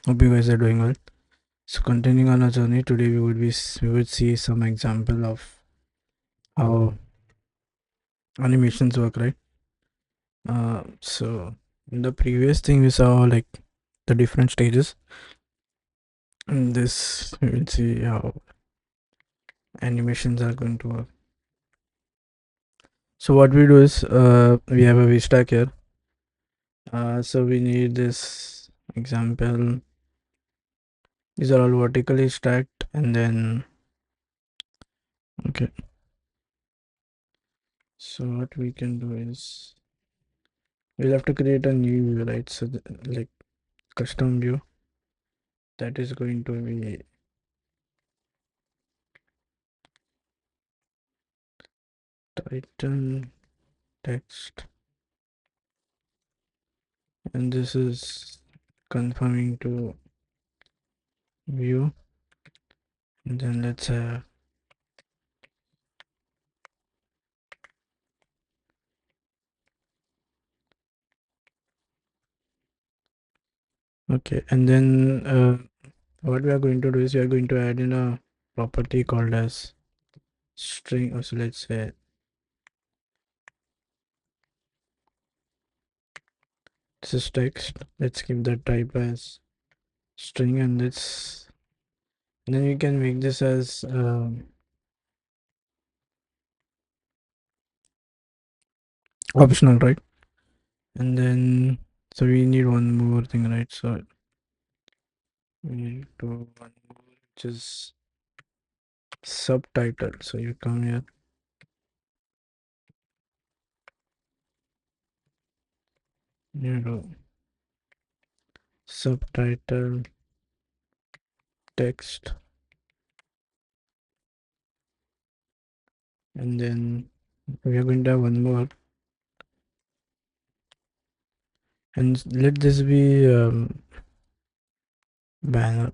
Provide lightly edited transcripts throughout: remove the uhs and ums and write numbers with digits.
Hope you guys are doing well. So continuing on our journey today, we would see some example of how animations work, right? So in the previous thing we saw like the different stages. In this we will see how animations are going to work. So what we do is we have a VStack here. So we need this example. These are all vertically stacked, and then okay. So what we can do is we'll have to create a new view, right? So like custom view that is going to be title text, and this is confirming to view, and then let's have okay. And then what we are going to do is we are going to add in a property called as string. So let's say this is text. Let's give the type as string, and then you can make this as optional, right? And then so we need one more thing, right? So we need to one more, which is subtitle. So you come here, you do subtitle text, and then we are going to have one more, and let this be banner.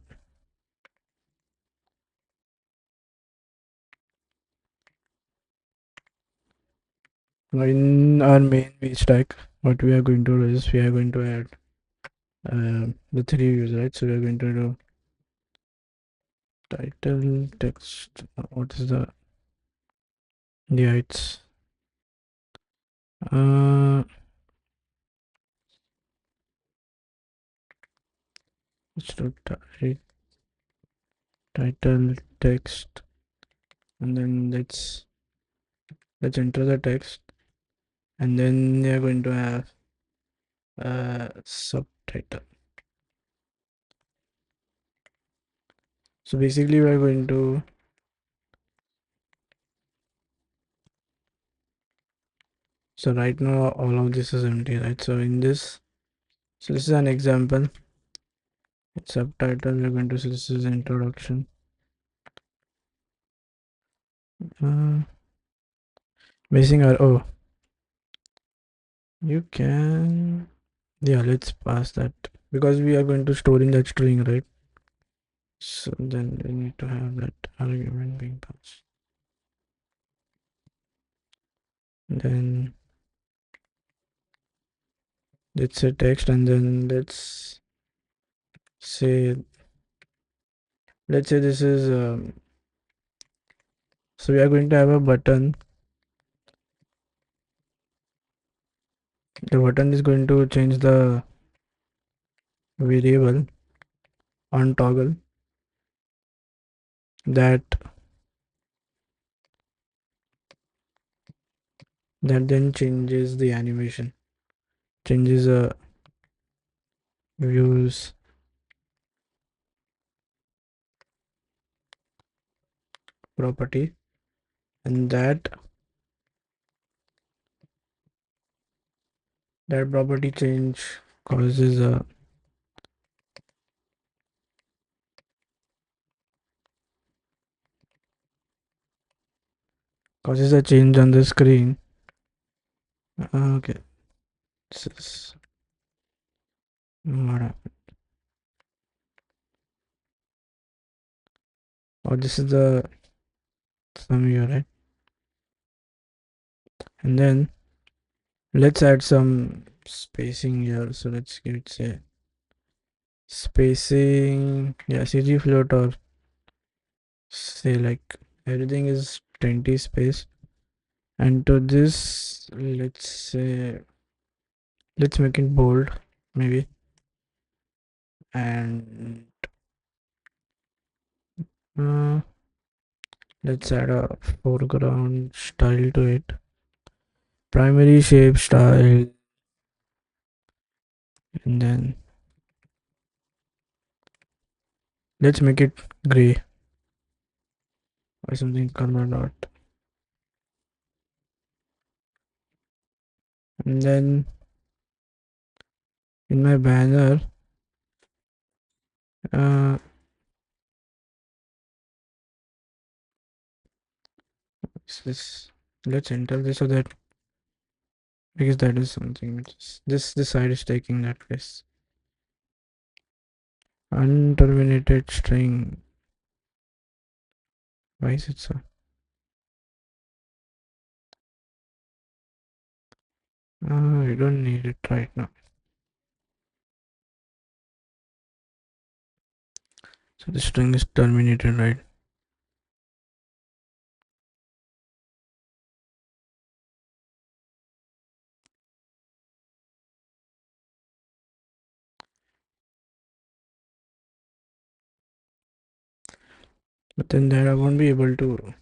Now in our main v stack, what we are going to do is we are going to add the three views, right? So we are going to do title text. What is the it's let's do title text, and then let's enter the text, and then we are going to have subtitle. So basically we are going to so right now all of this is empty, right? So in this, so this is an example. It's subtitle. We're going to say this is introduction. Missing our you can let's pass that because we are going to store in that string, right? So then we need to have that argument being passed. Then let's say text, and then let's say this is so we are going to have a button. The button is going to change the variable on toggle that then changes the animation, changes a views property, and that property change causes a change on the screen. Okay, this is what happened. Oh, this is the sum here, right? And then let's add some spacing here. So let's give it say spacing, yeah, CG float, or say like everything is 20 space. And to this, let's say, let's make it bold maybe, and uh, let's add a foreground style to it, primary shape style, and then let's make it gray or something, color dot. And then in my banner, uh this, let's enter this, so that, because that is something which is this side is taking that place. Unterminated string, why is it so? I don't need it right now. So the string is terminated, right? But then there I won't be able to.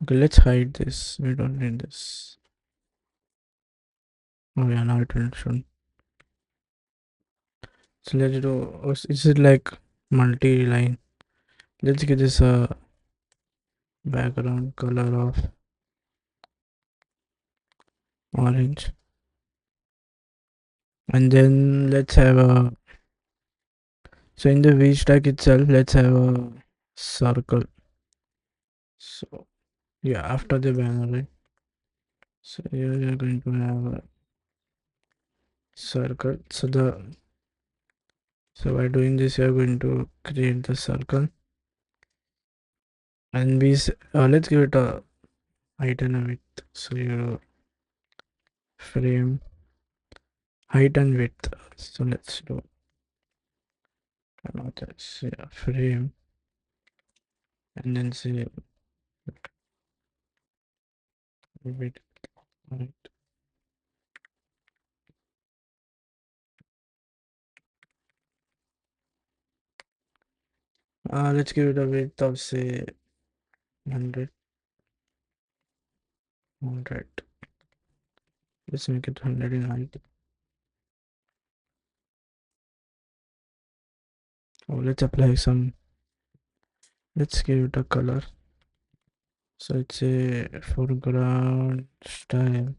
Okay, let's hide this. We don't need this. Oh yeah, now it will show. So let's do. Is it like multi-line? Let's give this a background color of orange, and then let's have a. So in the V stack itself, let's have a circle. So yeah, after the banner, right? So here we are going to have a circle. So by doing this, you are going to create the circle, and let's give it a height and a width. So your frame height and width. So let's do another, yeah, frame, and then say width, right. Let's give it a width of say 100. Let's make it 100 in height. Oh, let's apply some. Let's give it a color. So it's a foreground style.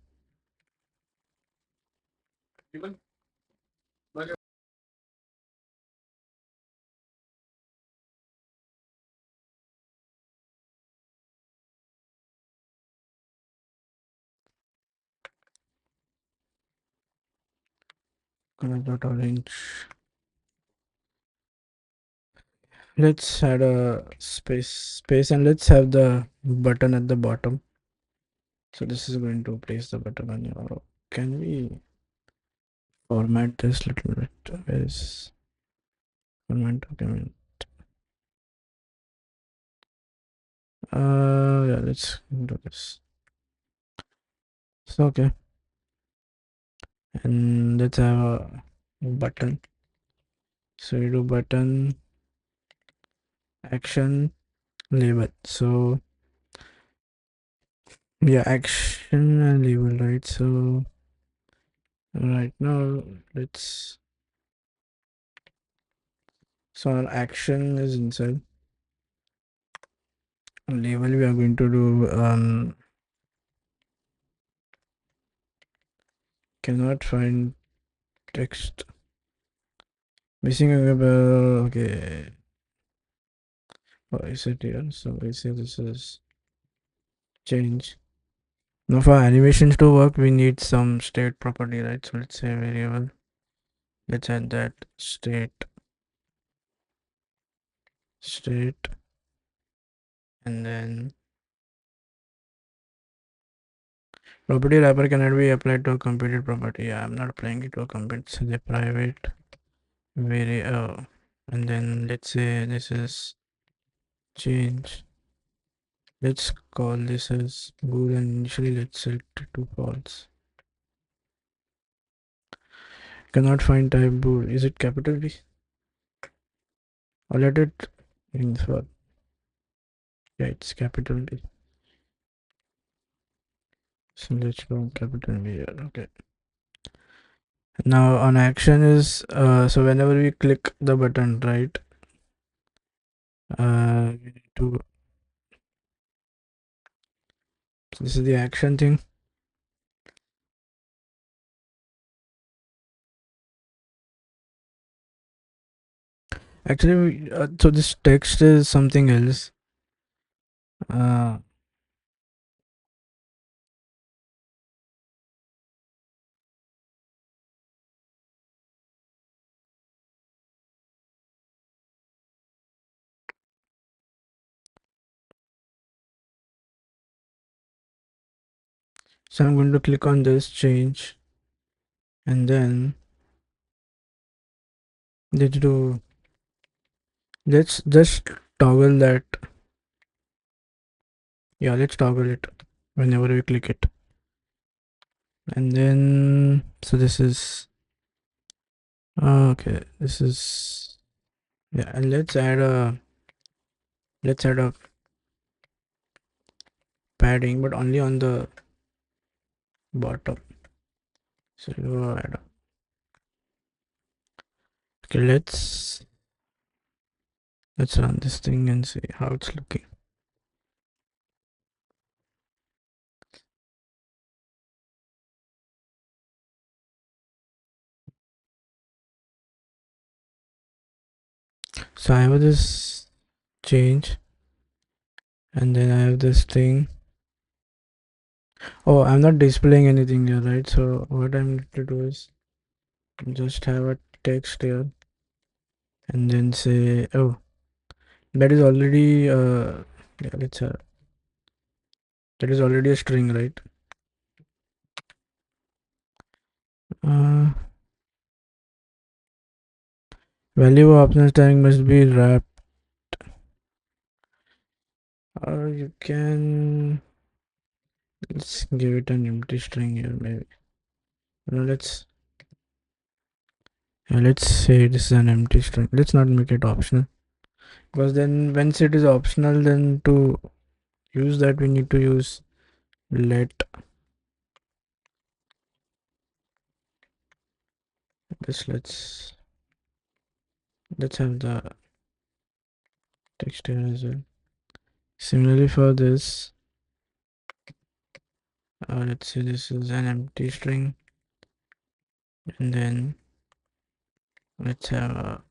Color dot orange. Let's add a space, and let's have the button at the bottom. So this is going to place the button on your. Can we format this little bit? Where is format document? Yeah, let's do this. So okay, and let's have a button. So we do button action label. So yeah, action and label, right? So right now let's. So our action is inside. Label we are going to do cannot find text missing a label. Okay, oh, is it here? So we say this is change. Now for animations to work, we need some state property, right? So let's say variable. Let's add that state, and then property wrapper cannot be applied to a computed property. Yeah, I'm not applying it to a computed. So the private and then let's say this is change. Let's call this as bool, and initially let's set to false. Cannot find type bool. Is it capital B? Or let it in for, yeah, it's capital B. So let's go capital B here. Okay. Now on action is so whenever we click the button, right? We need to. So this is the action thing. Actually, so this text is something else. So I'm going to click on this change, and then let's do. Let's just toggle that. Yeah, let's toggle it whenever we click it, and then so this is okay. This is, yeah, and let's add a padding, but only on the bottom. So we'll add a, okay, let's run this thing and see how it's looking. So I have this change, and then I have this thing. Oh, I'm not displaying anything here, right? So what I'm going to do is just have a text here, and then say, oh, that is already yeah, that is already a string, right? uh Value of optional string must be wrapped, or you can, let's give it an empty string here, maybe. No, let's say this is an empty string. Let's not make it optional, because then once it is optional, then to use that we need to use let this. Let's have the text here as well. Similarly for this, let's say this is an empty string, and then let's have a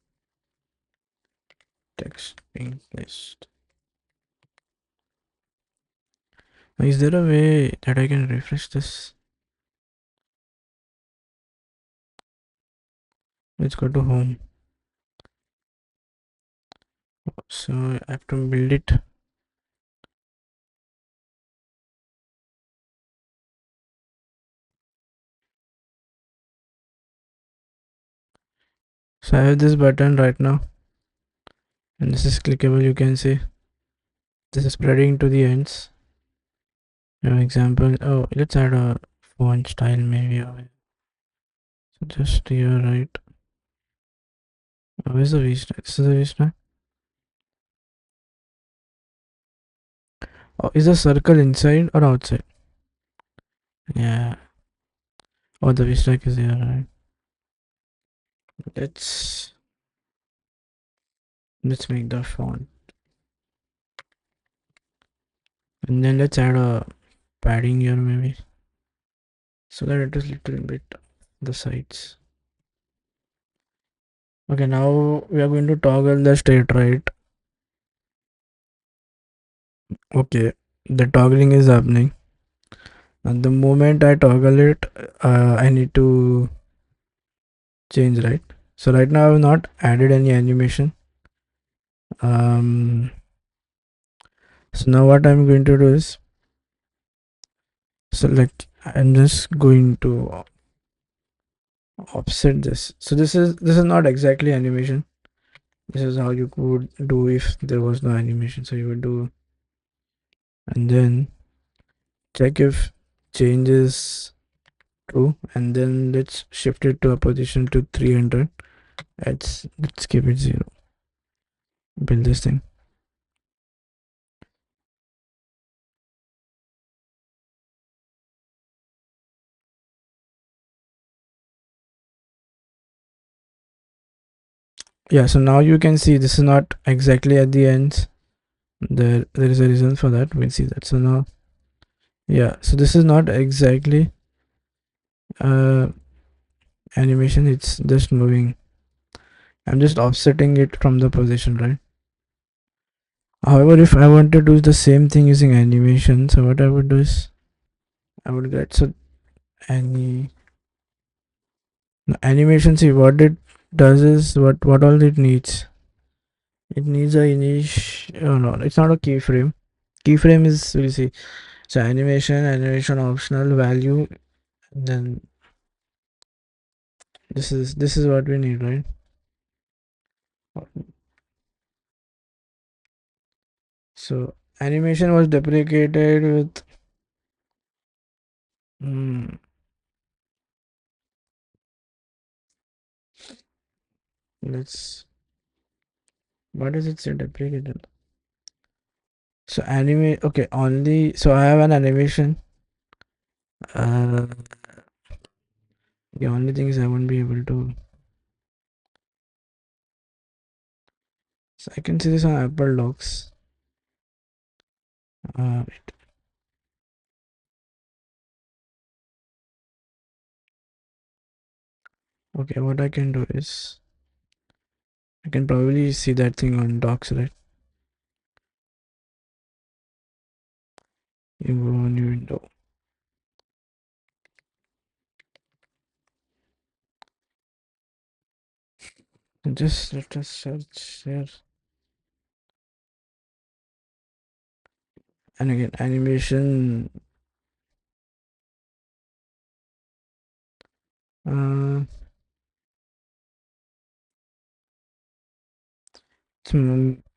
text being placed. Now, is there a way that I can refresh this? Let's go to home. So I have to build it. So I have this button right now, and this is clickable. You can see this is spreading to the ends. For example, oh, let's add a font style maybe. So just here, right? Where's the V stack? This is the V stack. Oh, is the circle inside or outside? Yeah. Oh, the V stack is here, right? Let's make the font, and then let's add a padding here maybe, so that it is little bit the sides. Okay, now we are going to toggle the state, right? Okay, the toggling is happening, and the moment I toggle it, I need to change, right? So right now I have not added any animation. So now what I'm going to do is, so like I'm just going to offset this. So this is not exactly animation. This is how you could do if there was no animation. So you would do, and then check if change is true, and then let's shift it to a position to 300. Let's keep it 0. Build this thing. Yeah, so now you can see this is not exactly at the ends. There is a reason for that. We'll see that. So now, yeah, so this is not exactly uh animation, it's just moving. I'm just offsetting it from the position, right? However, if I want to do the same thing using animation, so what I would do is I would get, so any animation, see what it does is what all it needs. It needs a initial, oh no, it's not a keyframe. Keyframe is, we'll see. So animation optional value, then this is what we need, right? So animation was deprecated with let's, what does it say deprecated? So anime, okay, only, so I have an animation. The only thing is I won't be able to, so I can see this on Apple Docs. Wait. Okay, what I can do is I can probably see that thing on Docs, right? You go on your window. And just let us search here. And again, animation. Uh,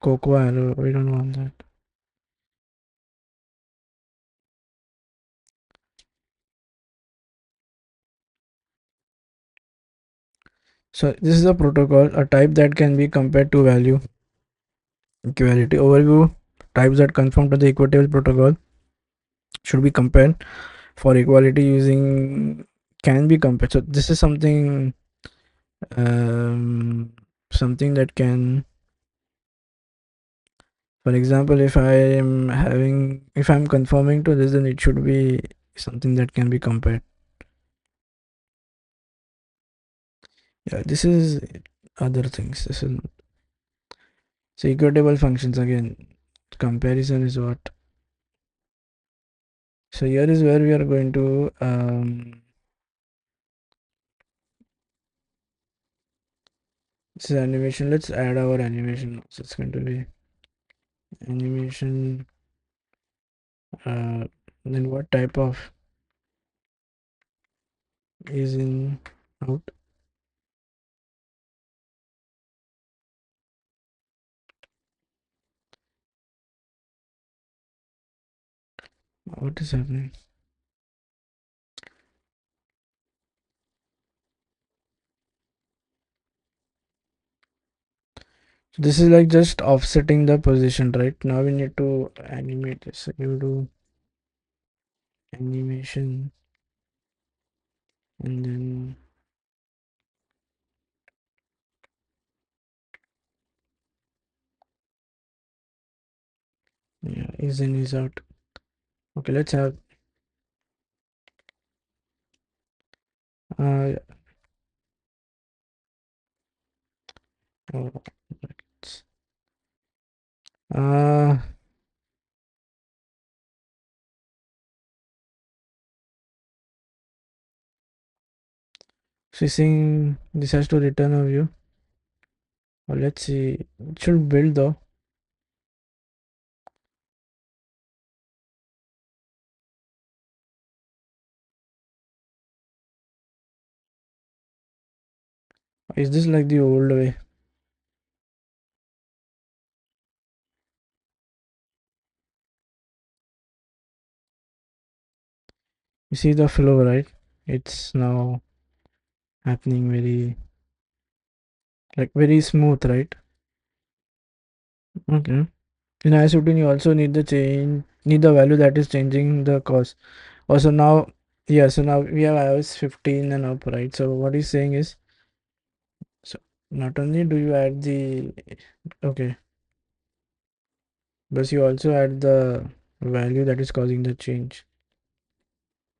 Cocoa arrow. We don't want that. So this is a protocol, a type that can be compared to value. Equality overview. Types that conform to the equitable protocol should be compared. For equality using can be compared. So this is something something that can, for example, if I'm conforming to this, then it should be something that can be compared. Yeah, this is other things. This is, so equitable functions, again, comparison is what. So here is where we are going to this is animation. Let's add our animation. So it's going to be animation, then what type of is in out. What is happening? So this is like just offsetting the position, right? Now we need to animate this. So you do animation, and then yeah, is in is out. Okay, let's have uh oh, brackets. uh so saying this has to return a view. Let's see, it should build though. Is this like the old way? You see the flow, right? It's now happening very smooth, right? Okay. In iSoutin, you also need the value that is changing the cause. Also now, yeah. So now we have iOS 15 and up, right? So what he's saying is, so not only do you add the okay, but you also add the value that is causing the change.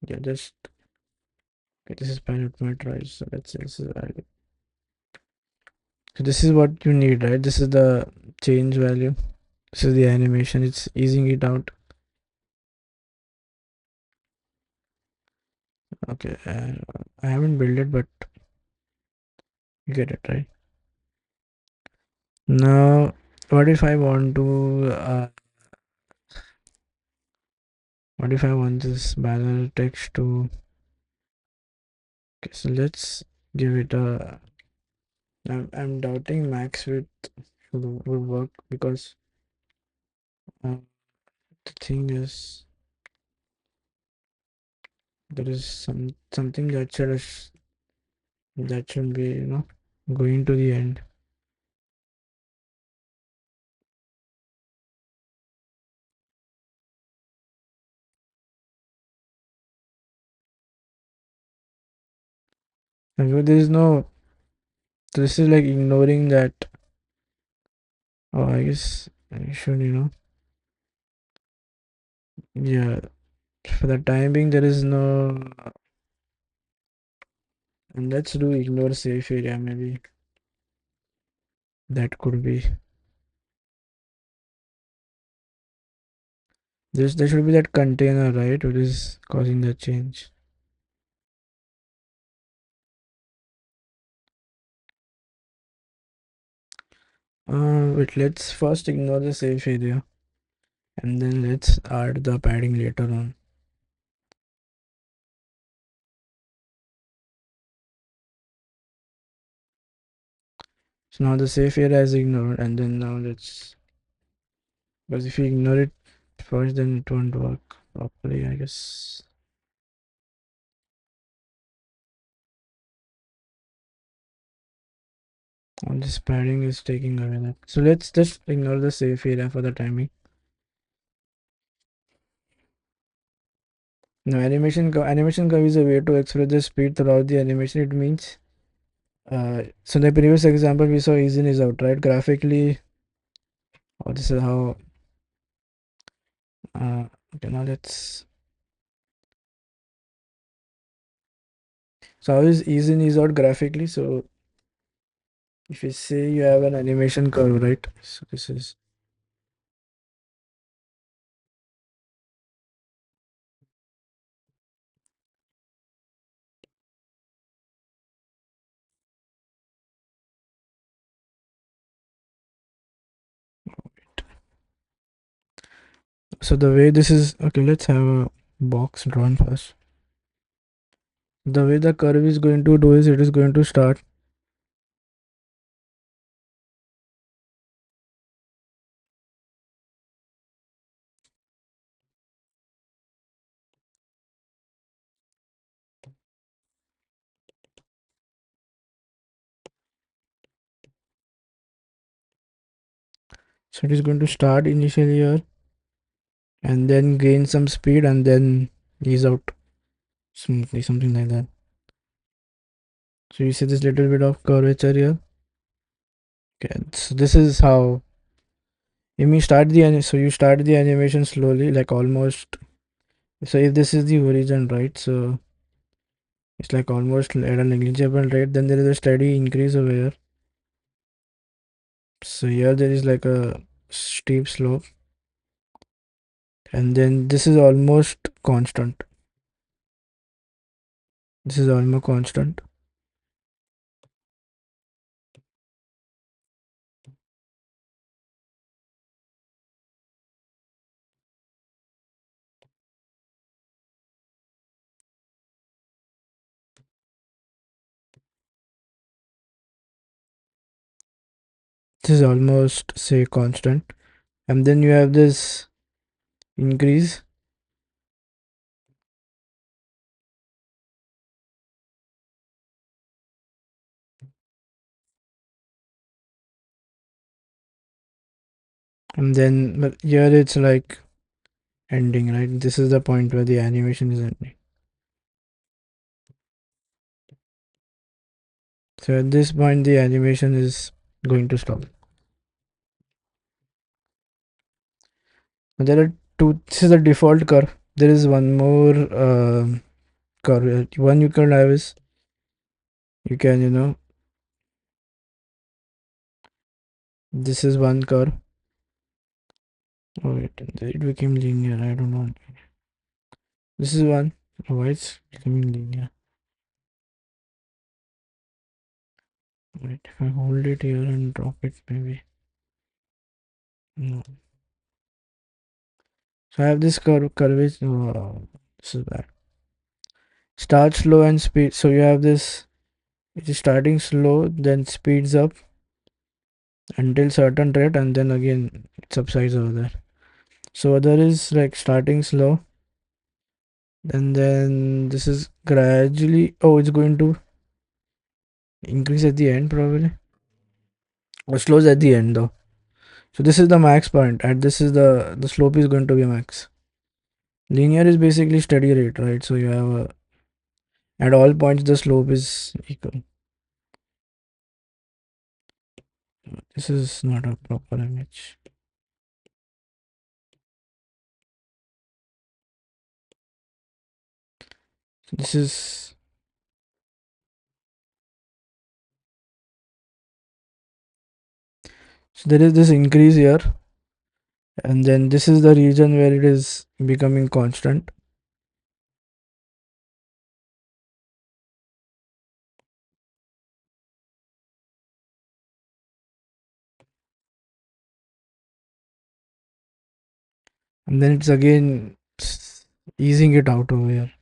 Yeah, just okay, this is parameterized. So let's say this is value. So this is what you need, right? This is the change value. This is the animation. It's easing it out. Okay, I haven't built it, but you get it, right? Now, what if I want to? What if I want this banner text to? Okay, so let's give it a. I'm doubting max width would work because uh, the thing is there is something that should be going to the end. And there is no. This is like ignoring that. Oh, I guess I should yeah. For the time being, there is no. And let's do ignore safe area. Maybe that could be. There should be that container, right? Which is causing the change. Wait, let's first ignore the safe area and then let's add the padding later on. So now the safe area is ignored, and then now let's, because if you ignore it first, then it won't work properly, I guess. All this padding is taking away that. So let's just ignore the safe area for the timing. Now animation curve is a way to express the speed throughout the animation. It means so in the previous example we saw is in is out, right? Graphically, or this is how okay, now let's, so how is ease in ease out graphically? So if you say you have an animation curve, right? So this is, so the way this is, okay, let's have a box drawn first. The way the curve is going to do is it is going to start. So it is going to start initially here and then gain some speed and then ease out smoothly, something like that. So you see this little bit of curvature here. Okay, so this is how you mean start so you start the animation slowly, like almost. So if this is the origin, right? So it's like almost at a negligible rate. Then there is a steady increase over here. So here there is like a steep slope, and then this is almost constant. This is almost constant. this is almost say constant, and then you have this increase, and then but here it's like ending, right? This is the point where the animation is ending. So at this point the animation is going to stop. There are two. This is the default curve. There is one more curve. One you can have is you can this is one curve. Oh wait, it became linear. I don't know. This is one. Oh, why it's becoming linear? Wait, if I hold it here and drop it, maybe. No. So I have this curve. Oh, this is bad. Start slow and speed. So you have this. It is starting slow, then speeds up until certain rate, and then again it subsides over there. So there is like starting slow, and then this is gradually. Oh, it's going to increase at the end probably, or slows at the end though. So this is the max point, and this is the slope is going to be max. Linear is basically steady rate, right? So you have at all points the slope is equal. This is not a proper image. So this is so there is this increase here, and then this is the region where it is becoming constant. And then it's again easing it out over here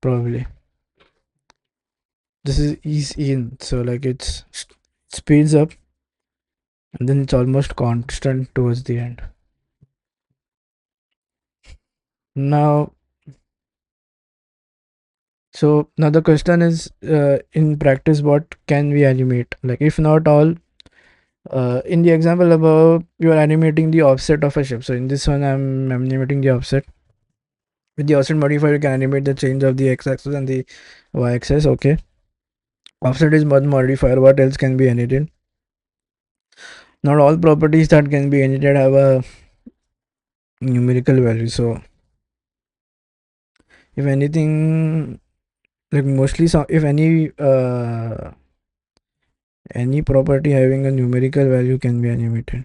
probably. This is ease in, so like it's speeds up, and then it's almost constant towards the end. Now so now the question is, in practice what can we animate? Like if not all, in the example above you are animating the offset of a shape. So in this one I'm animating the offset. With the offset modifier you can animate the change of the x-axis and the y-axis. Okay, offset is one modifier. What else can be edited? Not all properties that can be edited have a numerical value. So if anything, like mostly some, if any property having a numerical value can be animated.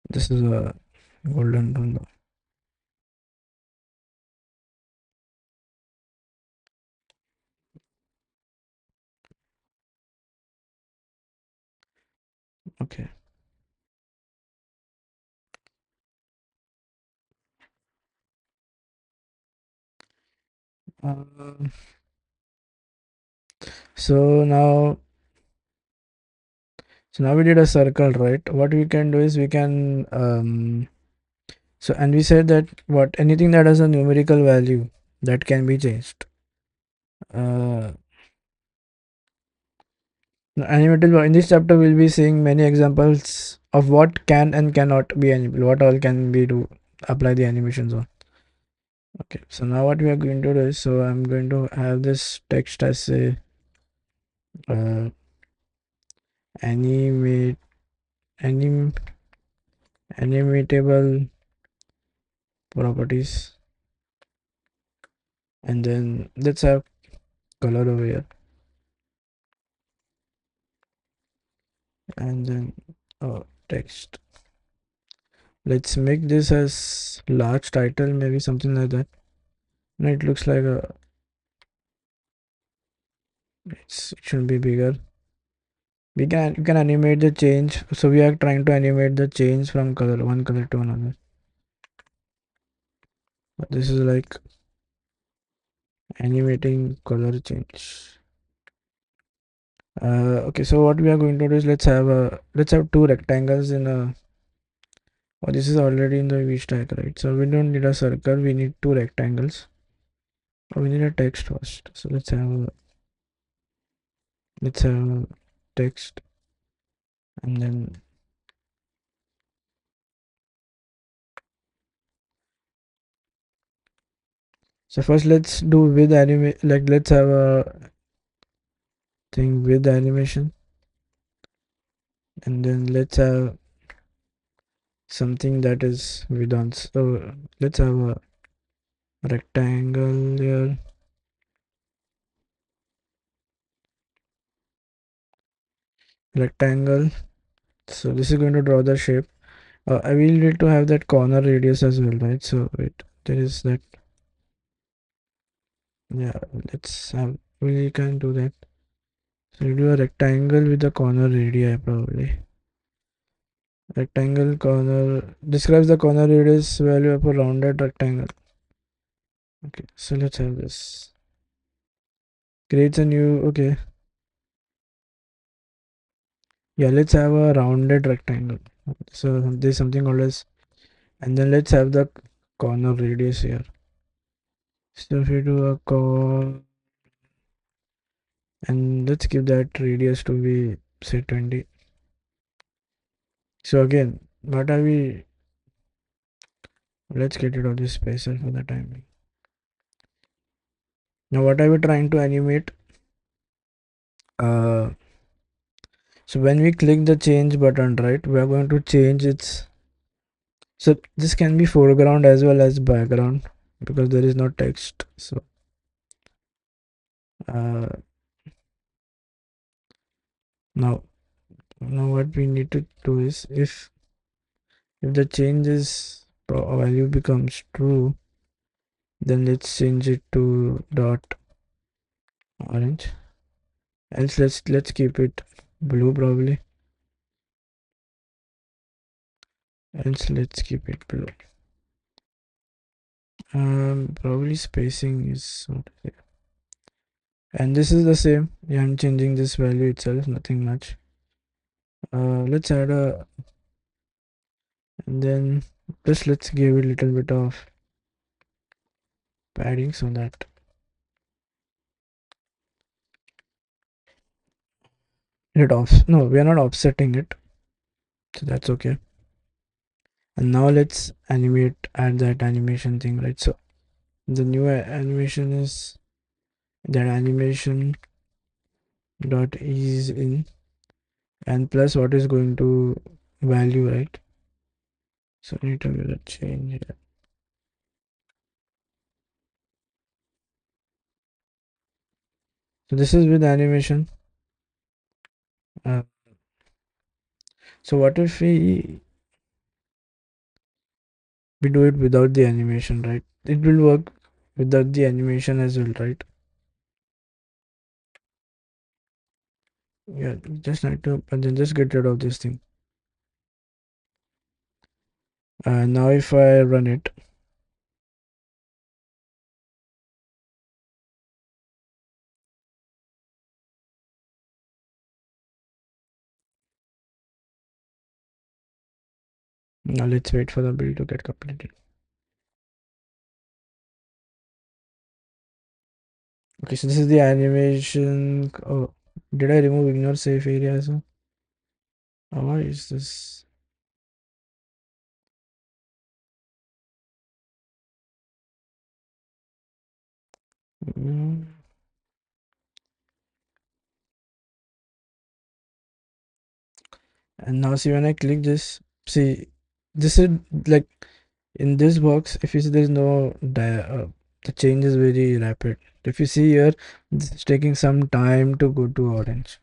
This is a golden rule. Okay. Uh, so now we did a circle, right? What we can do is we can so and we said that what anything that has a numerical value that can be changed. Uh, Animatable. In this chapter, we'll be seeing many examples of what can and cannot be animated. What all can we do? Apply the animations on. Okay. So now what we are going to do is, so I'm going to have this text as a uh, animate animatable properties, and then let's have color over here, and then text. Let's make this as large title, maybe something like that. No, it looks like a it should be bigger. You can animate the change. So we are trying to animate the change from color one color to another. But this is like animating color change. Okay, so what we are going to do is let's have two rectangles in a. Oh, this is already in the v stack, right? So we don't need a circle. We need two rectangles. Oh, we need a text first. So let's have text, and then so first let's do with like let's have a thing with animation, and then let's have something that is with on. So let's have a rectangle here, rectangle. So this is going to draw the shape. I will need to have that corner radius as well, right? So wait, there is that. Yeah, let's have. We can do that. So you do a rectangle with a corner radii probably. Rectangle corner describes the corner radius value of a rounded rectangle. Okay, so let's have this. Creates a new. Okay, yeah, let's have a rounded rectangle. So there's something called as, and then let's have the corner radius here. So if we do a and let's give that radius to be say 20. So again, what are we? Let's get rid of this spacer for the time being. Now what are we trying to animate? Uh, so when we click the change button, right, we are going to change its. So this can be foreground as well as background because there is no text. So uh, now what we need to do is if the changes value becomes true, then let's change it to dot orange. Else let's keep it blue probably. Else let's keep it blue. Probably spacing is what is it? And this is the same. Yeah, I'm changing this value itself, nothing much. Let's add a, and then just let's give it a little bit of padding so that it off. No, we are not offsetting it, so that's okay. And now let's add that animation thing, right? So the new animation is that animation dot ease in and plus what is going to value, right? So I need to give a change here. So this is with animation. Uh, so what if we do it without the animation, right? It will work without the animation as well, right? Yeah, just need to, and then just get rid of this thing. Now if I run it, now let's wait for the build to get completed. Okay, so this is the animation. Oh, did I remove ignore safe areas? Oh, why is this? Mm. And now see when I click this, see this is like in this box. If you see, there's no the change is very rapid. If you see here, this is taking some time to go to orange.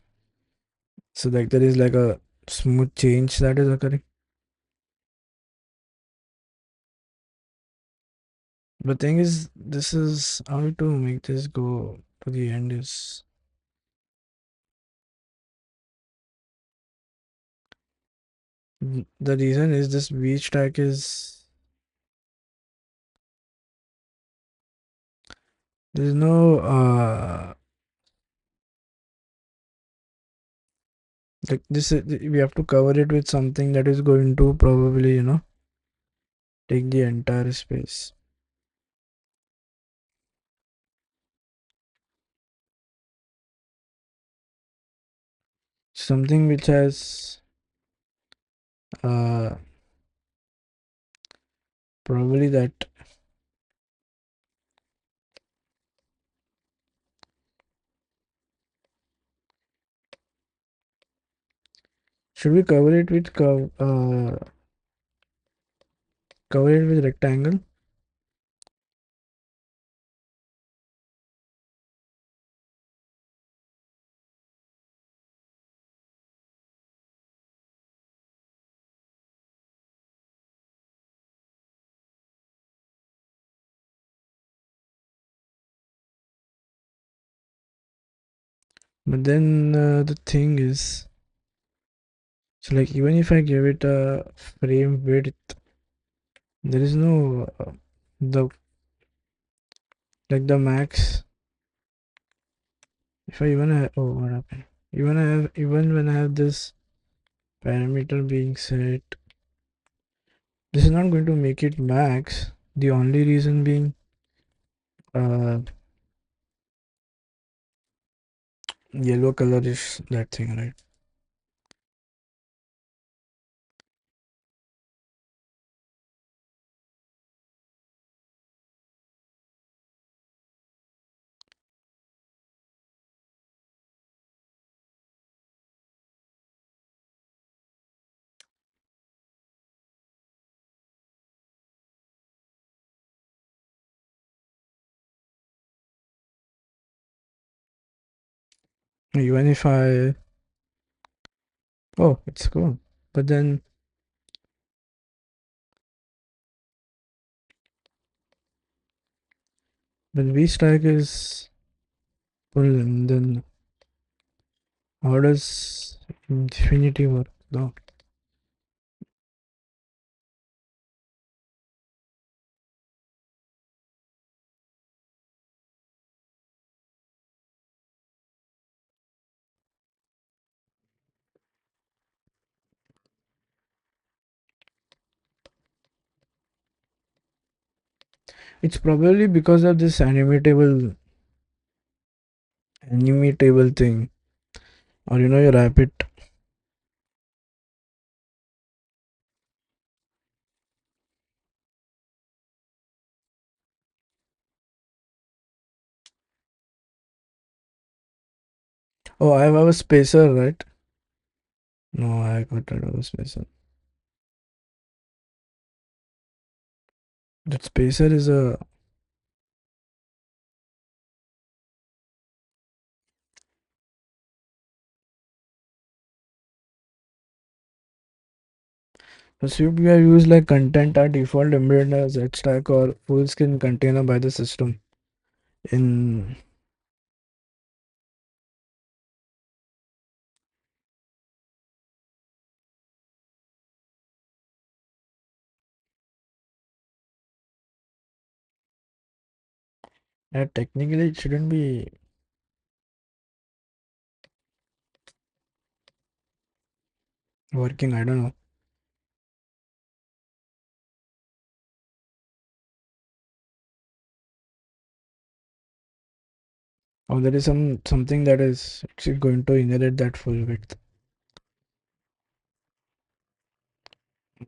So like there is like a smooth change that is occurring. The thing is, this is how to make this go to the end is the reason is this V stack is there's no Like this, we have to cover it with something that is going to probably, take the entire space. Something which has uh probably that. Should we cover it with rectangle? But then the thing is, so like even if I give it a frame width, there is no the like the max. If I even have, oh, what happened? Even when I have this parameter being set, this is not going to make it max. The only reason being uh yellow color is that thing, right? Even if I, oh, it's cool. But then when V stack is full, and then how does infinity work though? It's probably because of this animatable thing, or you wrap it. Oh, I have a spacer, right? No, I got rid of a spacer. That spacer is a. So Swift we have used like content are default embedded as Z stack or full screen container by the system. In technically it shouldn't be working. I don't know. Oh, there is something that is actually going to inherit that full width.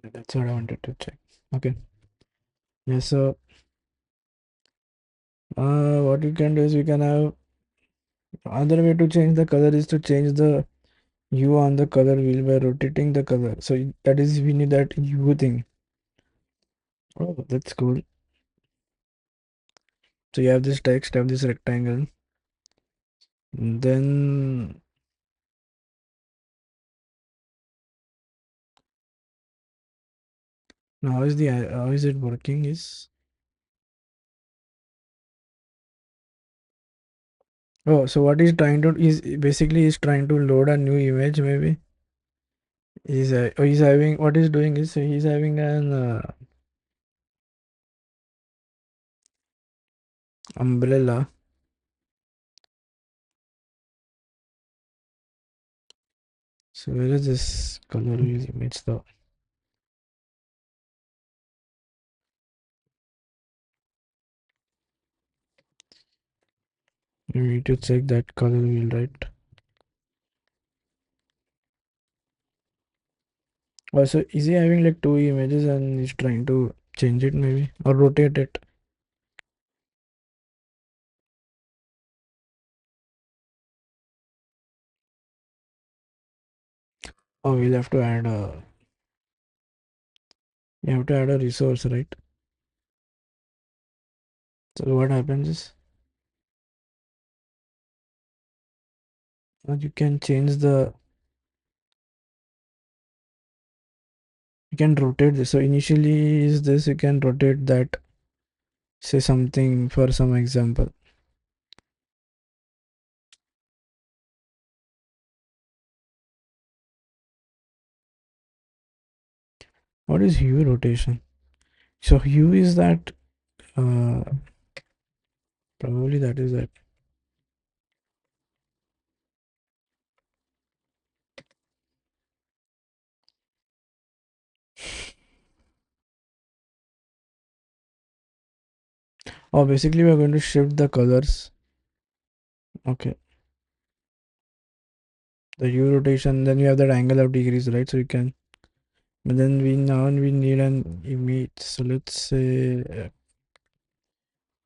That's what I wanted to check. Okay. Yes. So what we can do is we can have other way to change the color is to change the hue on the color wheel by rotating the color. So that is we need that hue thing. Oh, that's cool. So you have this text, have this rectangle, and then now how is it working is oh, so what he's trying to is basically he's trying to load a new image maybe. He's having what he's doing is he's having an umbrella. So where is this color wheel image though? You need to check that color wheel, right? Also, is he having like two images and he's trying to change it maybe or rotate it? Oh, we'll have to add a. You have to add a resource, right? So what happens is, you can change the. You can rotate this. So initially is this, you can rotate that. Say something for some example. What is hue rotation? So hue is that. Uh, Probably that is that. Oh, basically we're going to shift the colors. Okay. The hue rotation, then you have that angle of degrees, right? So you can, but then we need an image. So let's say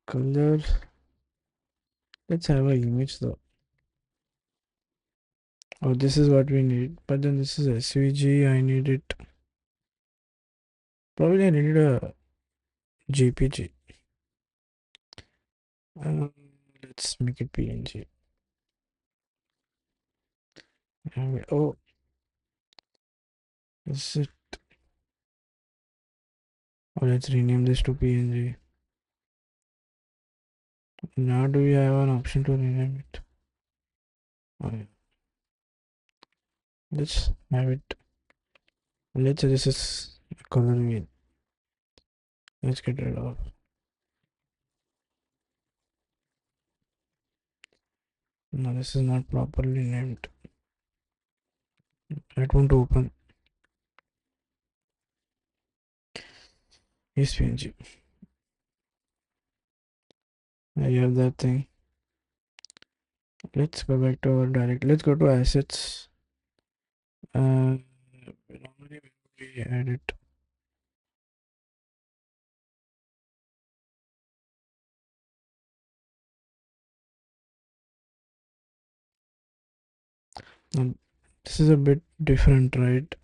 color. Let's have an image though. Oh, this is what we need. But then this is SVG. I need it. Probably I needed a JPG. Let's make it PNG. Oh, is it? Oh, let's rename this to PNG. Now do we have an option to rename it? Oh, yeah. Let's have it. Let's say this is color wheel. Let's get rid of. No, this is not properly named. It won't open. Yes, PNG. I have that thing. Let's go back to our direct. Let's go to assets. Normally when we add it. Now, this is a bit different, right?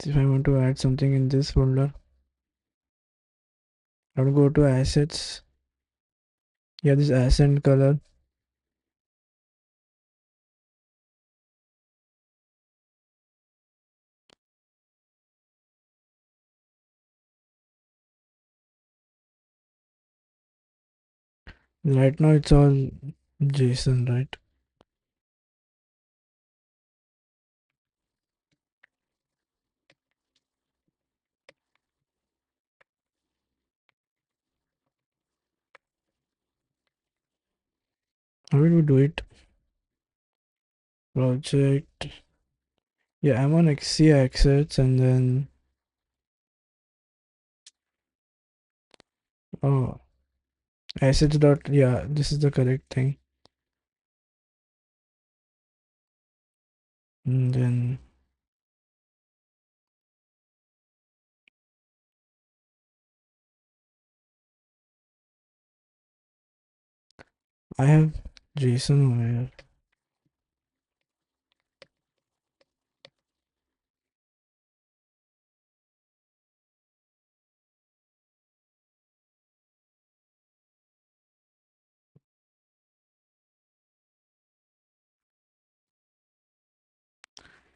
If I want to add something in this folder, I will go to assets. Yeah, this accent color. Right now it's all JSON, right? How will we do it? Project. Yeah, I'm on XC assets and then oh, assets dot. Yeah, this is the correct thing. And then I have JSON over here.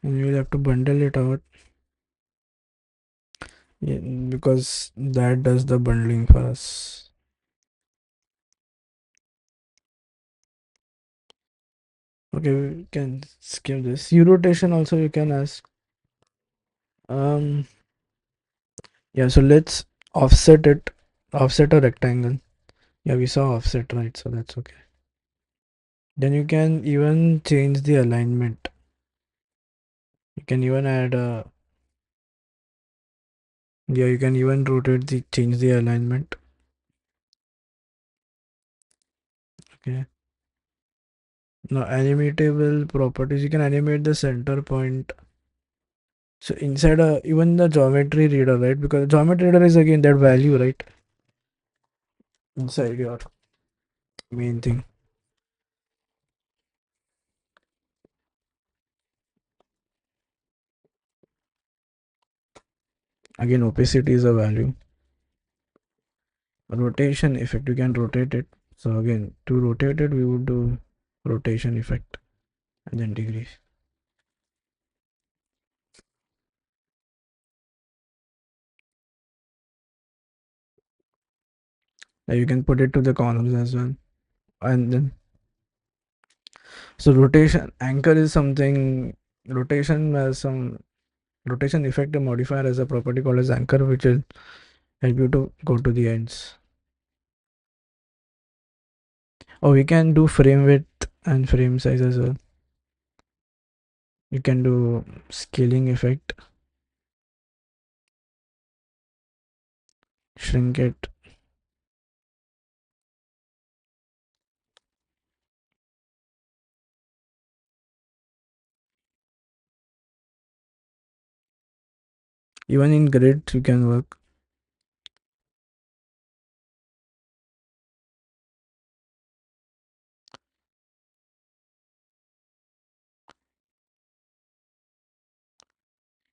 And you will have to bundle it out. Yeah, because that does the bundling for us. Okay, we can skip this. U rotation also you can ask. Yeah, so let's offset it. Offset a rectangle. Yeah, we saw offset, right? So that's okay. Then you can even change the alignment. You can even add a, yeah, you can even change the alignment. Okay. Now animatable properties, you can animate the center point. So inside even the geometry reader, right? Because geometry reader is again that value, right? Inside your main thing. Again, opacity is a value. Rotation effect, you can rotate it. So again, to rotate it, we would do rotation effect and then degrees. Now you can put it to the columns as well. And then, so rotation anchor is something, rotation has some rotation effect modifier as a property called as anchor, which will help you to go to the ends. Oh, we can do frame width and frame size as well. You can do scaling effect, shrink it. Even in grids, you can work.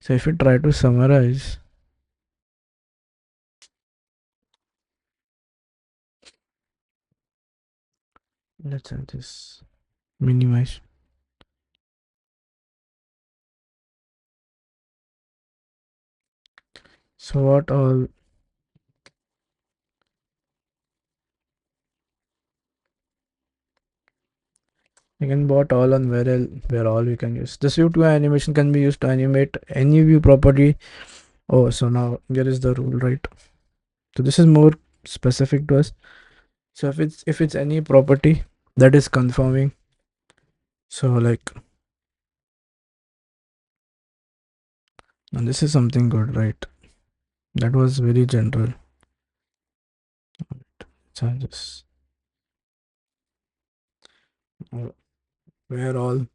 So if you try to summarize, let's have this minimize. So what all, you can bot all on where all we can use. The SwiftUI animation can be used to animate any view property. Oh, so now here is the rule, right? So this is more specific to us. So if it's any property that is conforming, so like, and this is something good, right? That was very general. So just where all,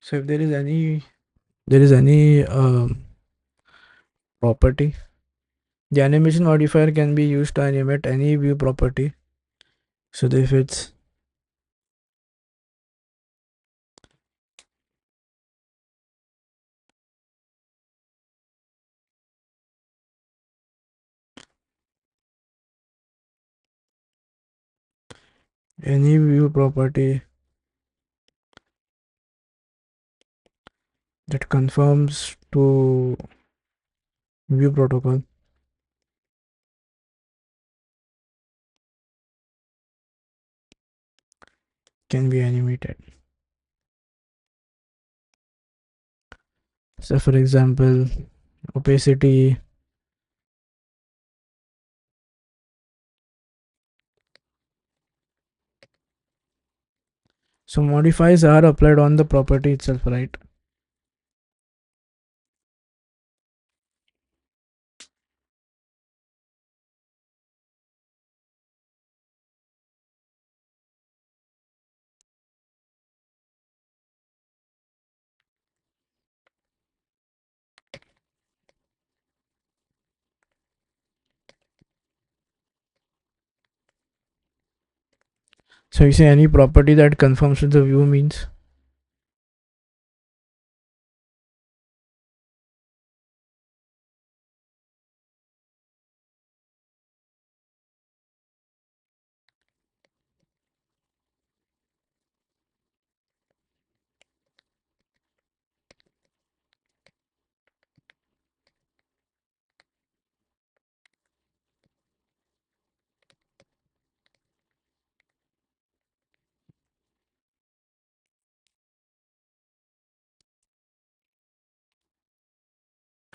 so if there is any property, the animation modifier can be used to animate any view property. So if it's any view property that conforms to view protocol, can be animated. So for example, opacity, so modifiers are applied on the property itself, right? So you say any property that conforms to the view means,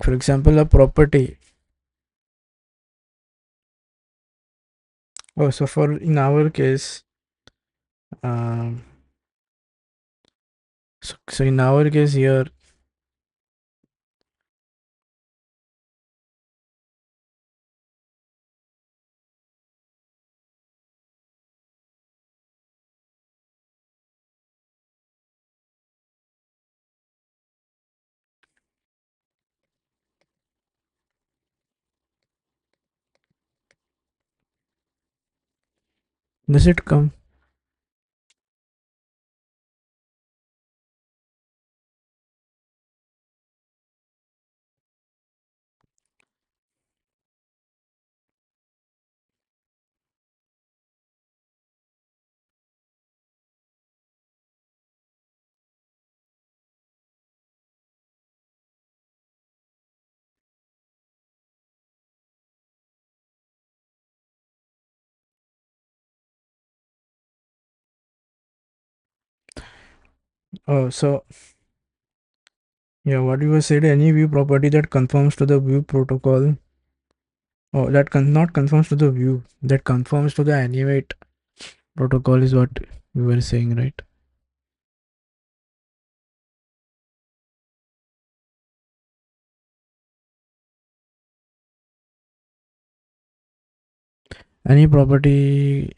For example, a property. Oh, so for in our case, um, so in our case here, does it come? Oh, so yeah, what you were said, any view property that conforms to the view protocol. Oh, that not conforms to the view, that conforms to the animate protocol is what you were saying, right? Any property.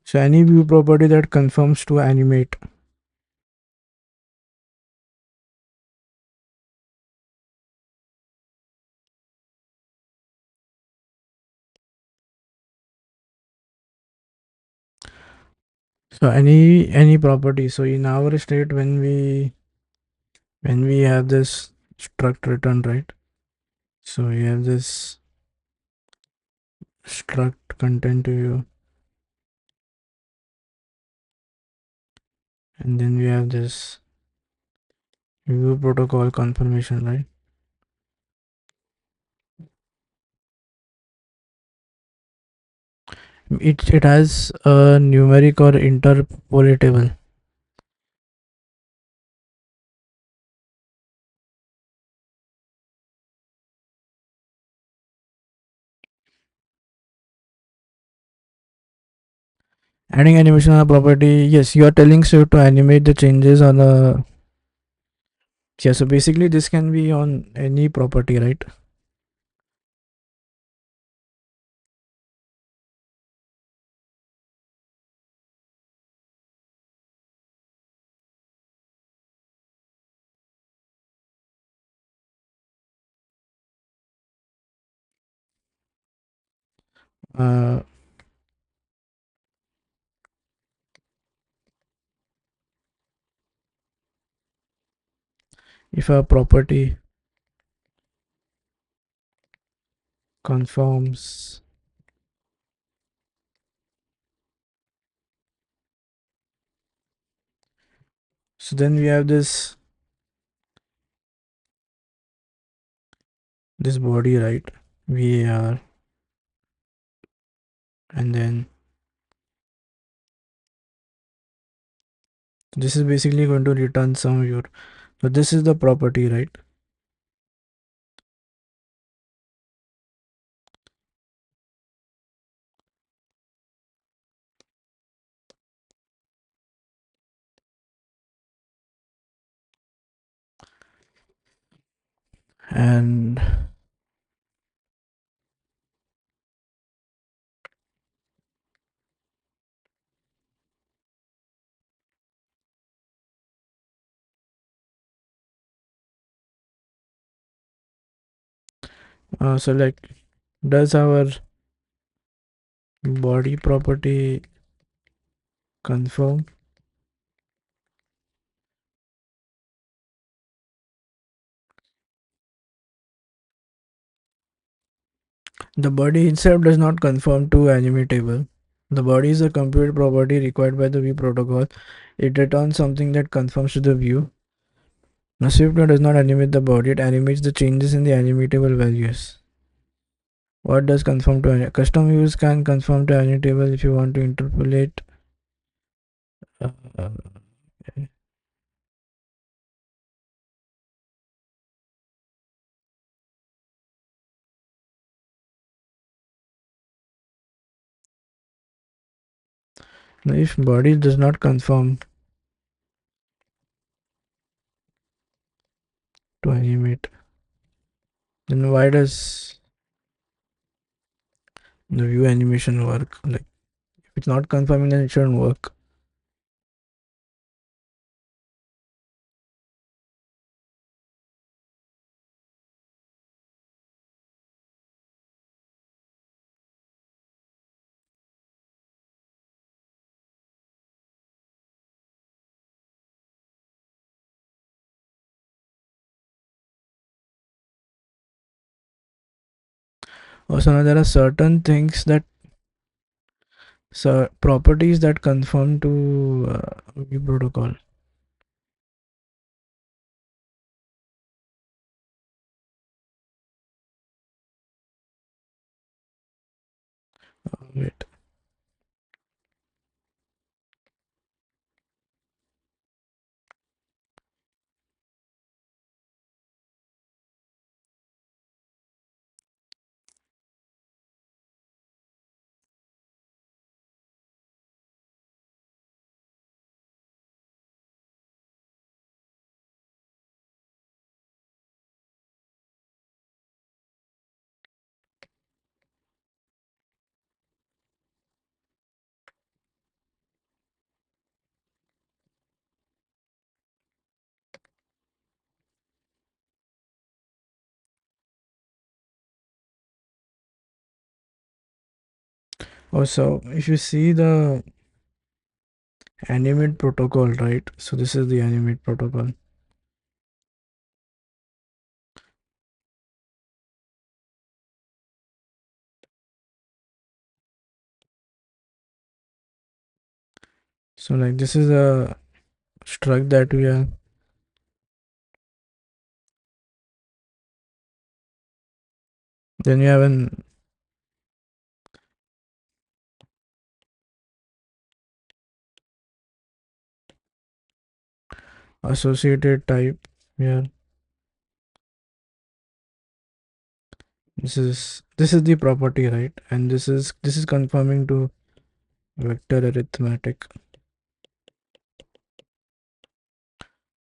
So any view property that conforms to animate. So any property. So in our state, when we have this struct return, right? So we have this struct content view, and then we have this view protocol confirmation, right? It has a numeric or interpolatable. Adding animation on a property. Yes, you are telling Swift to animate the changes on a. Yeah, so basically this can be on any property, right? Uh, if a property conforms, so then we have this body, right? VAR, and then this is basically going to return some view. So this is the property, right? And so like, does our body property conform? The body itself does not conform to animatable. The body is a computed property required by the view protocol. It returns something that conforms to the view. Now SwiftUI does not animate the body, it animates the changes in the animatable values. What does conform to custom views can conform to animatable if you want to interpolate. Okay. Now if body does not conform to animate, then why does the view animation work? Like if it's not conforming, then it shouldn't work. Also, now there are certain things that properties that conform to view protocol. Wait. Also, if you see the animate protocol, right? So this is the animate protocol. So like this is a struct that we have. Then we have an associated type here. This is the property, right? And this is conforming to vector arithmetic.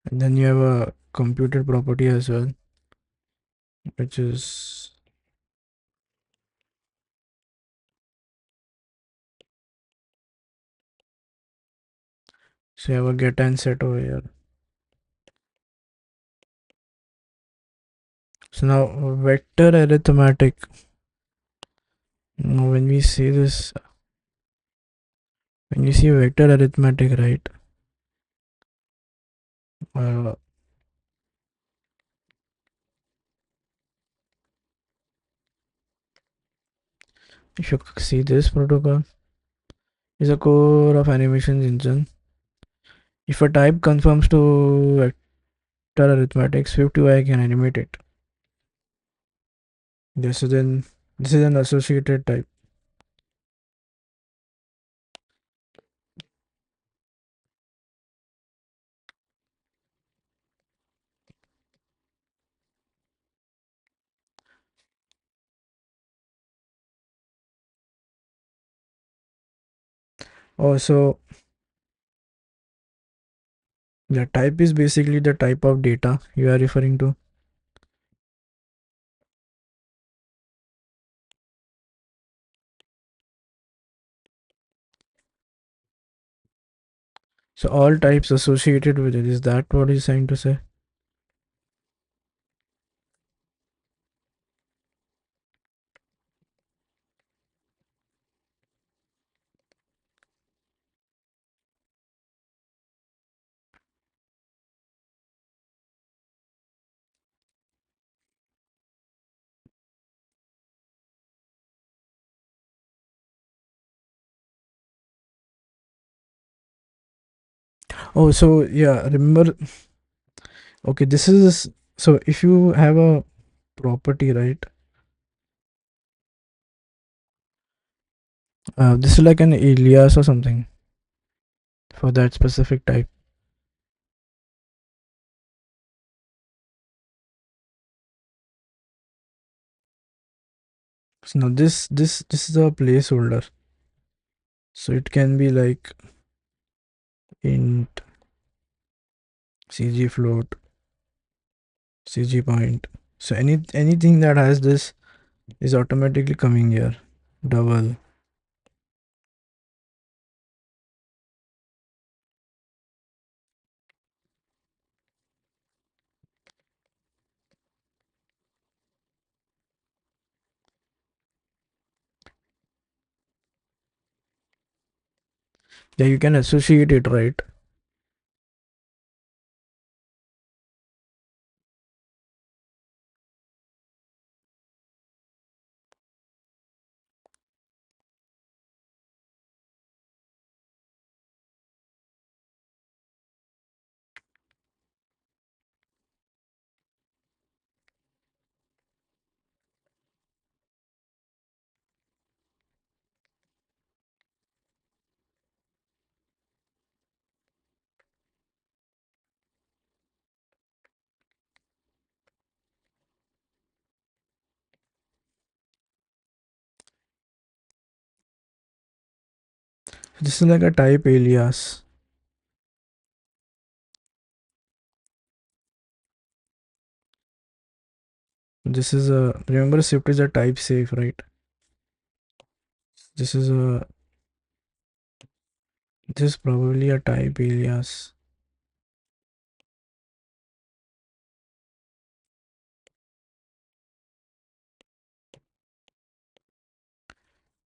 And then you have a computed property as well, which is so you have a get and set over here. So now vector arithmetic. Now when we see this, when you see vector arithmetic, right? Uh, if you see this protocol is a core of animation engine. If a type conforms to vector arithmetic, SwiftUI can animate it. This is an associated type. Also, the type is basically the type of data you are referring to. So all types associated with it. Is that what he's trying to say? Oh, so yeah, remember. Okay, this is, so if you have a property, right? This is like an alias or something for that specific type. So now this is a placeholder. So it can be like int, cg float, cg point. So anything that has this is automatically coming here. Double. Yeah, you can associate it, right? This is like a type alias. This is a, remember Swift is a type safe, right? This is a, this is probably a type alias.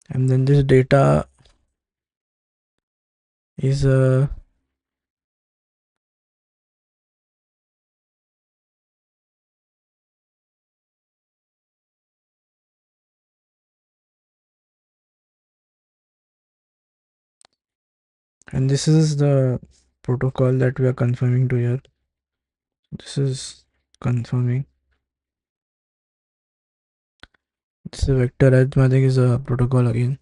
And then this data is a, and this is the protocol that we are confirming to here. This is confirming. This is vector arithmetic is a protocol again.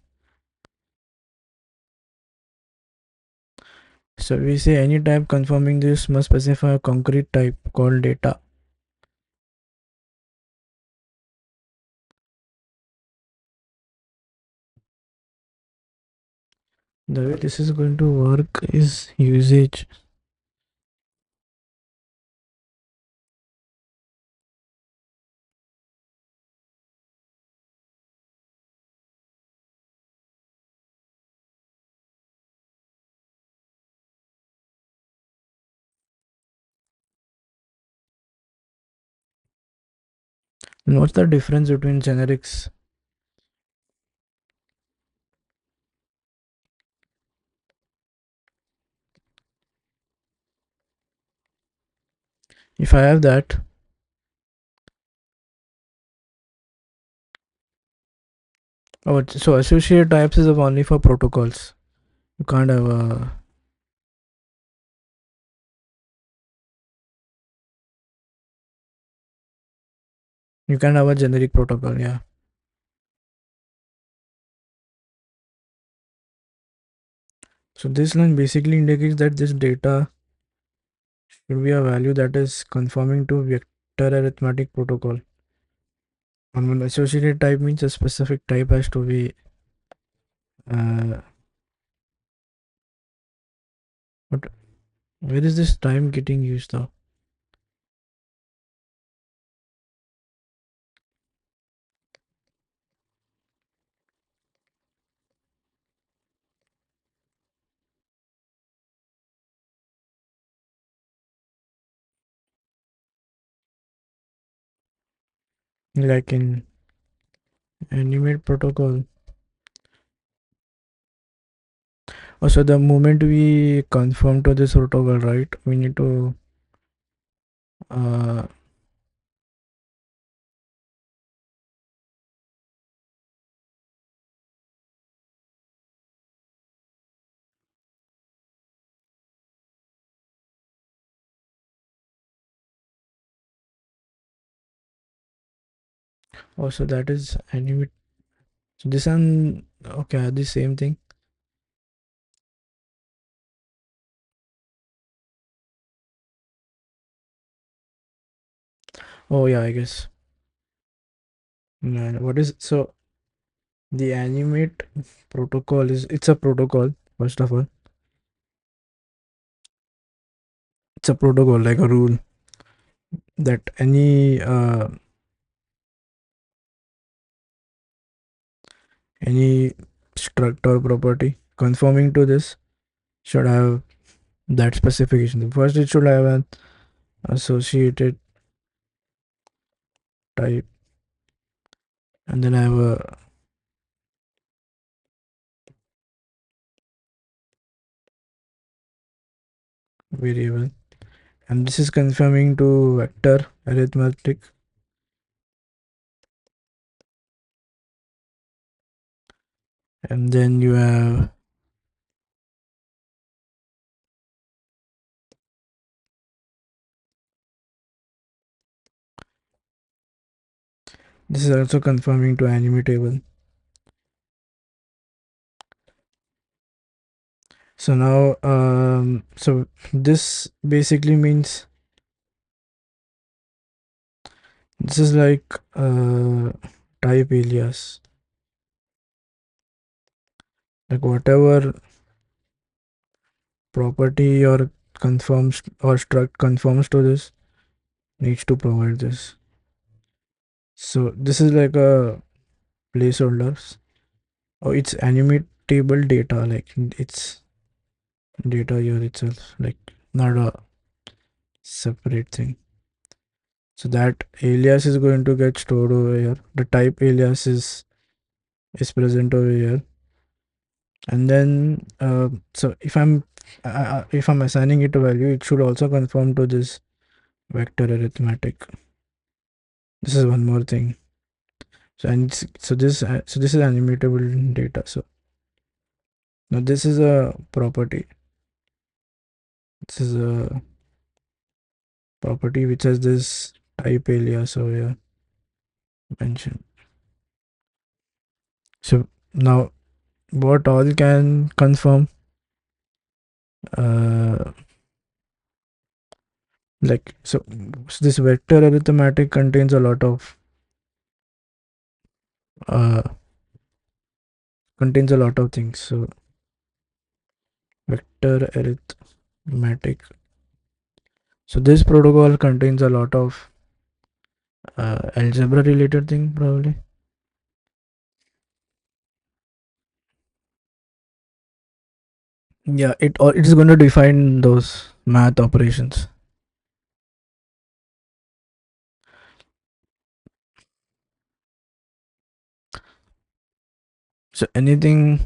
So we say any type confirming this must specify a concrete type called data. The way this is going to work is usage. And what's the difference between generics? If I have that, oh, so associate types is only for protocols. You can't have a, you can have a generic protocol, yeah. So this line basically indicates that this data should be a value that is conforming to vector arithmetic protocol. And when associated type means a specific type has to be uh, what, where is this time getting used now? Like in animate protocol. Also, the moment we conform to this protocol, right, we need to uh, Oh, so that is animate. So this one, okay, the same thing. Oh yeah, I guess. What is so the animate protocol is, it's a protocol, first of all. It's a protocol, like a rule that any struct or property conforming to this should have that specification. First, it should have an associated type, and then I have a variable, and this is conforming to vector arithmetic. And then you have this is also conforming to animatable. So now so this basically means this is like type alias, like whatever property or conforms or struct conforms to this needs to provide this. So this is like a placeholders. Oh, it's animatable data, like it's data here itself, like not a separate thing. So that alias is going to get stored over here. The type alias is present over here. And then so if I'm assigning it a value, it should also conform to this vector arithmetic. This is one more thing. So so this is animatable data. So now this is a property. This is a property which has this type alias over here mentioned. So now what all can confirm, uh like so this vector arithmetic contains a lot of uh things. So vector arithmetic, so this protocol contains a lot of algebra related thing, probably. Yeah, it is going to define those math operations. So anything,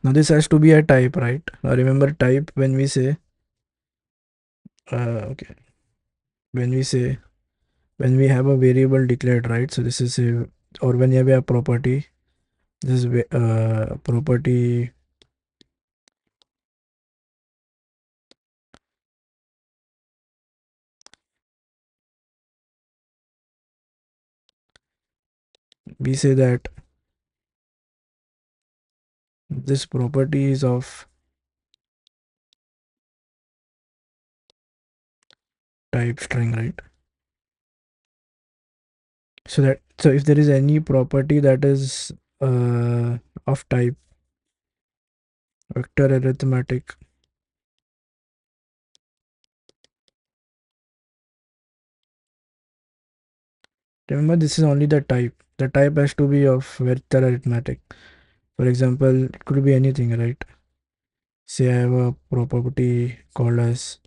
now this has to be a type, right? Now remember type when we say okay, when we say when we have a variable declared, right? So this is a, or when you have a property, this is property, we say that this property is of type string, right? So that, so if there is any property that is of type vector arithmetic, remember this is only the type. The type has to be of vector arithmetic. For example, it could be anything, right? Say I have a property called as,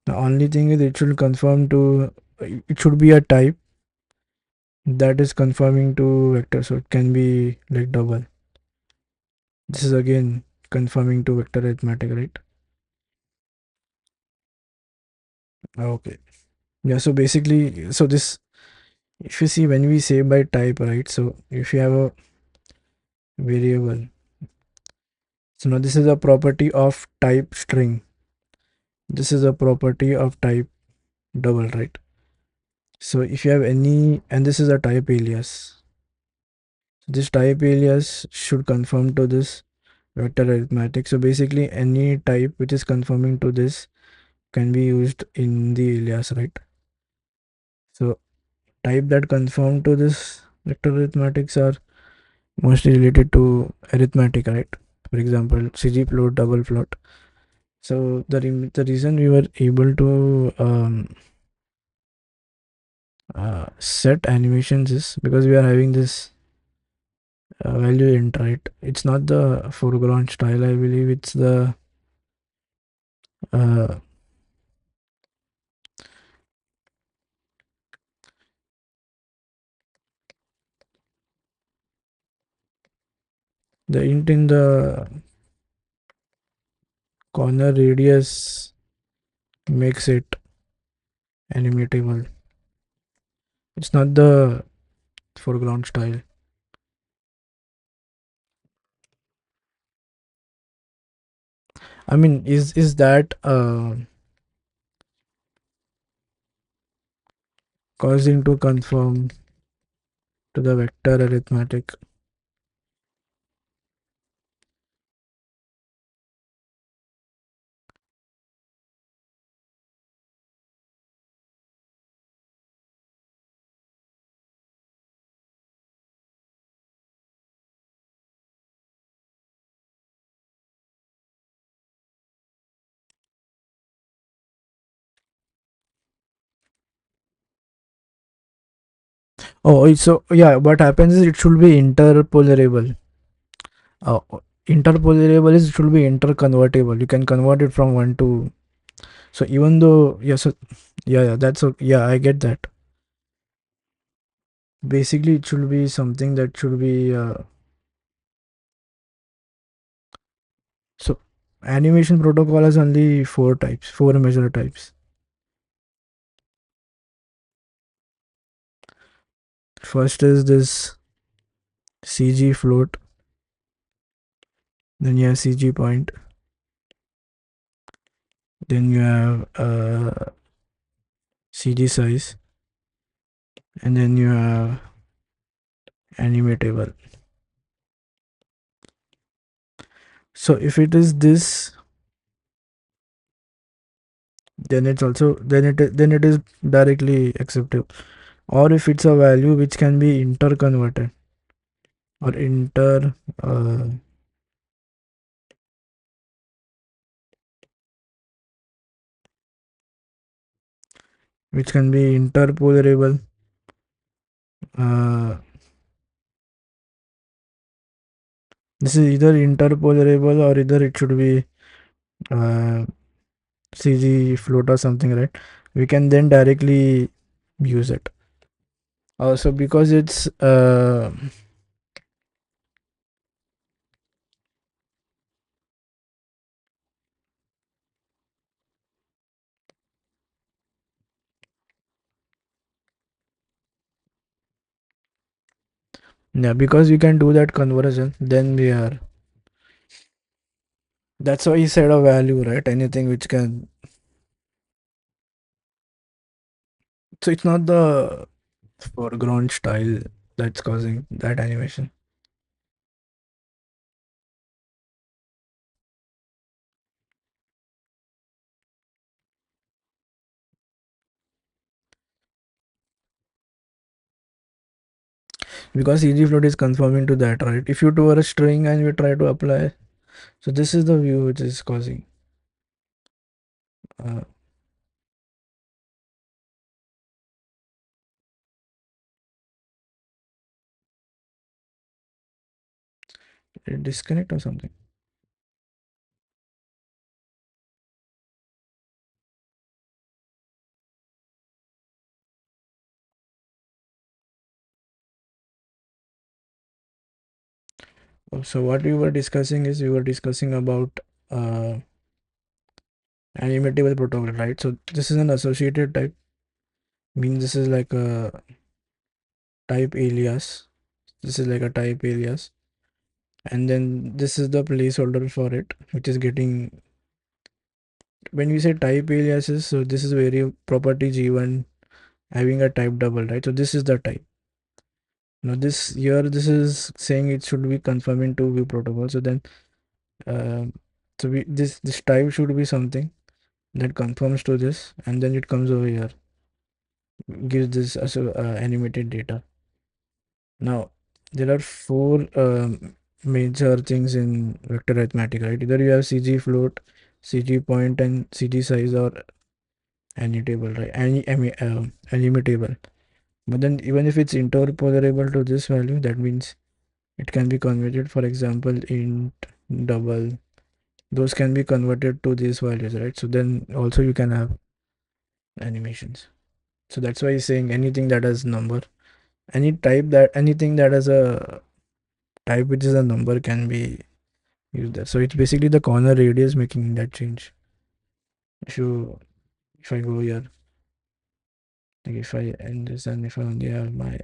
the only thing is it should conform to, it should be a type that is conforming to vector, so it can be like double. This is again conforming to vector arithmetic, right? Okay. Yeah, so basically, so this, if you see when we say by type, right? So if you have a variable So now this is a property of type string. This is a property of type double, right? So if you have any, and this is a type alias. This type alias should conform to this vector arithmetic. So basically any type which is conforming to this can be used in the alias, right? So type that conform to this vector arithmetics are mostly related to arithmetic, right? For example, CG float, double float. So the reason we were able to set animations is because we are having this value int, right? It's not the foreground style, I believe it's uh, the int in the corner radius makes it animatable. It's not the foreground style. I mean, is that causing to conform to the vector arithmetic? Oh, so yeah, what happens is it should be interpolarable. Uh, Interpolarable is it should be interconvertible. You can convert it from one to. So even though yes, yeah, that's yeah, I get that. Basically, it should be something that should be so. Animation protocol has only four types, four major types. First is this CG float, then you have CG point, then you have CG size, and then you have animatable. So if it is this, then it's also then it is directly acceptable. Or if it's a value which can be interconverted or which can be interpolarable. Uh, this is either interpolarable or either it should be uh, CG float or something, right? We can then directly use it. Also because it's yeah, because you can do that conversion, then we are. That's why he said a value, right? Anything which can. So it's not the foreground style that's causing that animation. Because CG float is conforming to that, right? If you do a string and you try to apply, so this is the view which is causing. Uh, Disconnect or something. So what we were discussing is we were discussing about uh, animatable protocol, right? So this is an associated type. Means this is like a type alias. This is like a type alias. and then this is the placeholder for it, which is getting, when we say type aliases, so this is very property g1 having a type double, right? So this is the type. Now this here, this is saying it should be conforming to view protocol. So then so we this type should be something that conforms to this, and then it comes over here, gives this as animated data. Now there are four major things in vector arithmetic, right? Either you have CG float, CG point, and CG size, or animatable, right? Animatable. But then even if it's interpolable to this value, that means it can be converted. For example, int, double, those can be converted to these values, right? So then also you can have animations. So that's why he's saying anything that has number, anything that has a type which is a number can be used there. So it's basically the corner radius making that change. If I go here, like if I end this and if I only have my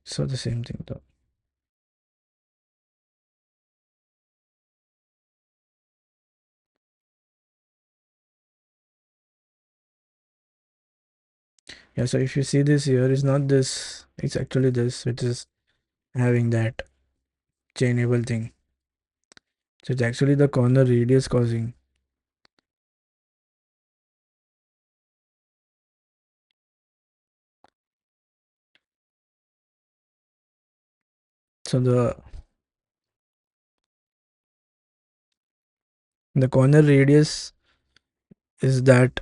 so the same thing though. Yeah, so if you see this here, it's not this, it's actually this, which is having that chainable thing. So it's actually the corner radius causing. So the corner radius is that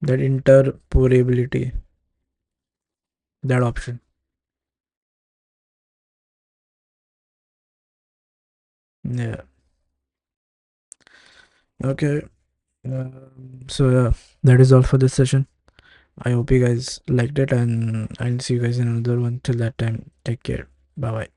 interpolability, that option. Yeah. Okay. So yeah, that is all for this session. I hope you guys liked it, and I'll see you guys in another one. Till that time, take care. Bye bye.